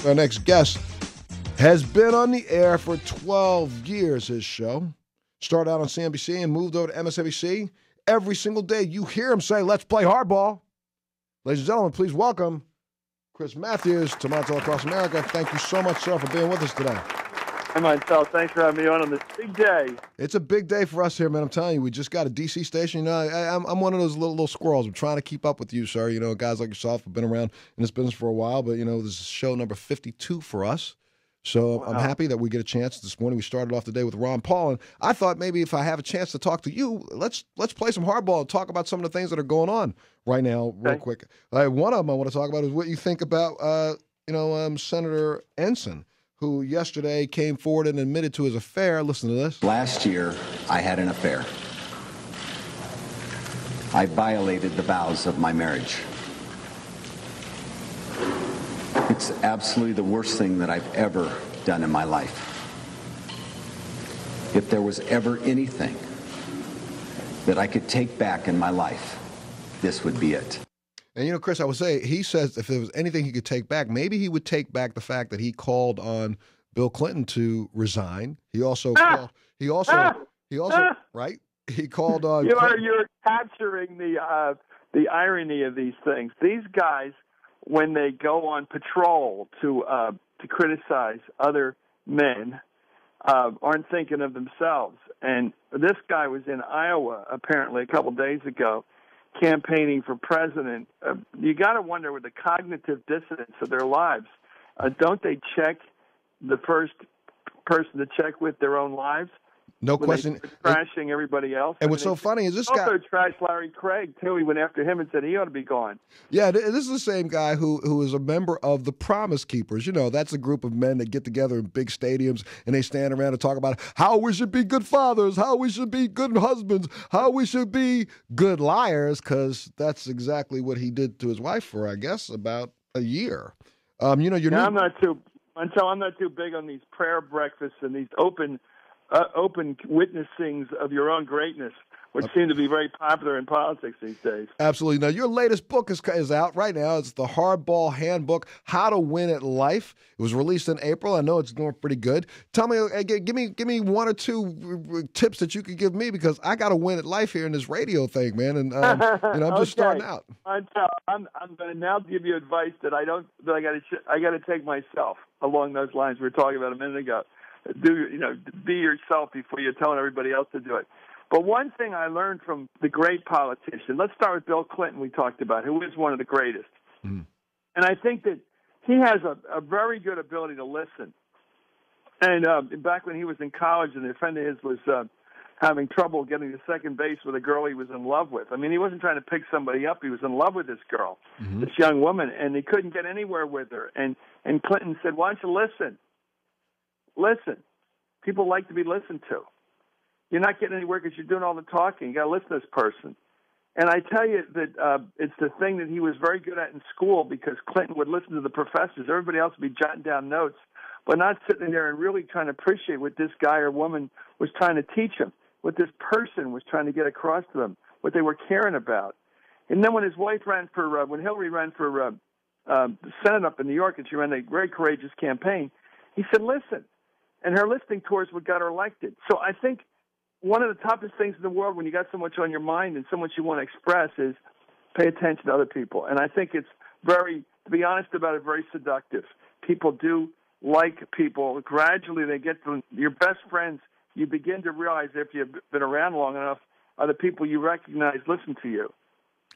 Our next guest has been on the air for 12 years, his show. Started out on CNBC and moved over to MSNBC. Every single day you hear him say, let's play hardball. Ladies and gentlemen, please welcome Chris Matthews to Montel Across America. Thank you so much, sir, for being with us today. Hi, Montel. Thanks for having me on this big day. It's a big day for us here, man. I'm telling you, we just got a D.C. station. You know, I'm one of those little squirrels. I'm trying to keep up with you, sir. You know, guys like yourself have been around in this business for a while, but, you know, this is show number 52 for us. So I'm happy that we get a chance this morning. We started off the day with Ron Paul, and I thought maybe if I have a chance to talk to you, let's play some hardball and talk about some of the things that are going on right now real quick. One of them I want to talk about is what you think about, Senator Ensign, who yesterday came forward and admitted to his affair. Listen to this. Last year, I had an affair. I violated the vows of my marriage. It's absolutely the worst thing that I've ever done in my life. If there was ever anything that I could take back in my life, this would be it. And, you know, Chris, I would say, he says if there was anything he could take back, maybe he would take back the fact that he called on Bill Clinton to resign. He also right? He called on. You're capturing the irony of these things. These guys, when they go on patrol to criticize other men, aren't thinking of themselves. And this guy was in Iowa apparently a couple days ago, campaigning for president. You got to wonder with the cognitive dissonance of their lives, don't they check the first person to check with their own lives? No question. Trashing everybody else. And what's so funny is this guy also trashed Larry Craig too. He went after him and said he ought to be gone. Yeah, this is the same guy who is a member of the Promise Keepers. You know, that's a group of men that get together in big stadiums and they stand around and talk about how we should be good fathers, how we should be good husbands, how we should be good liars, because that's exactly what he did to his wife for, I guess, about a year. I'm not too big on these prayer breakfasts and these open witnessings of your own greatness, which seem to be very popular in politics these days. Absolutely. Now, your latest book is out right now. It's the Hardball Handbook, How to Win at Life. It was released in April. I know it's doing pretty good. Tell me, give me one or two tips that you could give me, because I got to win at life here in this radio thing, man. And I'm just starting out. I'm going to now give you advice that I got to take myself along those lines we were talking about a minute ago. Be yourself before you're telling everybody else to do it. But one thing I learned from the great politician, let's start with Bill Clinton, we talked about, who is one of the greatest. Mm. And I think that he has a very good ability to listen. And back when he was in college and a friend of his was having trouble getting to second base with a girl he was in love with. I mean, he wasn't trying to pick somebody up. He was in love with this girl, this young woman, and he couldn't get anywhere with her. And Clinton said, why don't you listen? Listen. People like to be listened to. You're not getting anywhere because you're doing all the talking. You got to listen to this person. And I tell you that it's the thing that he was very good at in school, because Clinton would listen to the professors. Everybody else would be jotting down notes, but not sitting there and really trying to appreciate what this guy or woman was trying to teach him, what this person was trying to get across to them, what they were caring about. And then when his wife when Hillary ran for the Senate up in New York, and she ran a very courageous campaign, he said, listen. And her listening tours what got her elected. So I think one of the toughest things in the world when you got so much on your mind and so much you want to express is pay attention to other people. And I think it's to be honest about it, very seductive. People do like people. Gradually they get to your best friends. You begin to realize if you've been around long enough, are the people you recognize listen to you.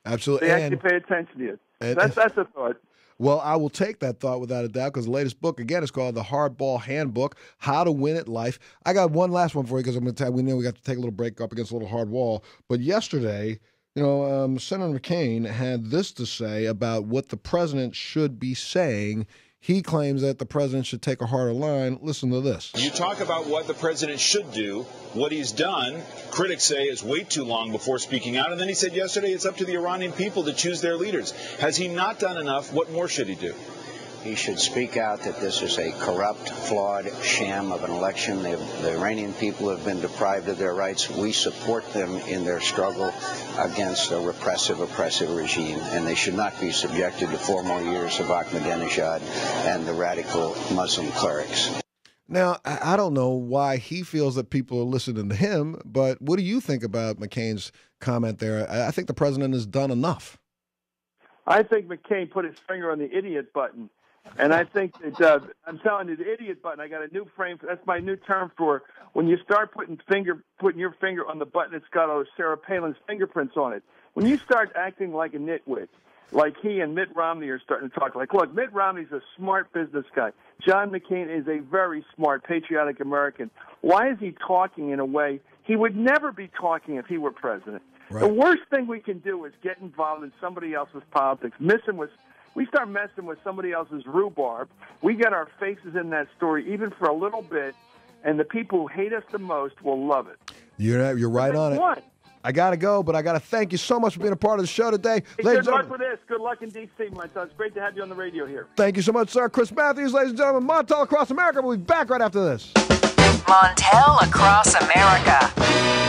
Absolutely. They actually pay attention to you. That's a thought. Well, I will take that thought without a doubt, because the latest book, again, is called The Hardball Handbook, How to Win at Life. I got one last one for you, because I'm going to tell you, we know we got to take a little break up against a little hard wall. But yesterday, Senator McCain had this to say about what the president should be saying. He claims that the president should take a harder line. Listen to this. You talk about what the president should do, what he's done. Critics say is wait too long before speaking out. And then he said yesterday it's up to the Iranian people to choose their leaders. Has he not done enough? What more should he do? He should speak out that this is a corrupt, flawed sham of an election. The Iranian people have been deprived of their rights. We support them in their struggle against a repressive, oppressive regime, and they should not be subjected to 4 more years of Ahmadinejad and the radical Muslim clerics. Now, I don't know why he feels that people are listening to him, but what do you think about McCain's comment there? I think the president has done enough. I think McCain put his finger on the idiot button. And I think that I'm telling you, the idiot button, I got a new frame. That's my new term for when you start putting your finger on the button, it's got all Sarah Palin's fingerprints on it. When you start acting like a nitwit, like he and Mitt Romney are starting to talk, like, look, Mitt Romney's a smart business guy. John McCain is a very smart, patriotic American. Why is he talking in a way he would never be talking if he were president? Right. The worst thing we can do is get involved in somebody else's politics, we start messing with somebody else's rhubarb. We get our faces in that story, even for a little bit, and the people who hate us the most will love it. You're right on it. I got to go, but I got to thank you so much for being a part of the show today. Hey, good luck with this. Good luck in D.C., my son. It's great to have you on the radio here. Thank you so much, sir. Chris Matthews, ladies and gentlemen. Montel Across America. We'll be back right after this. Montel Across America.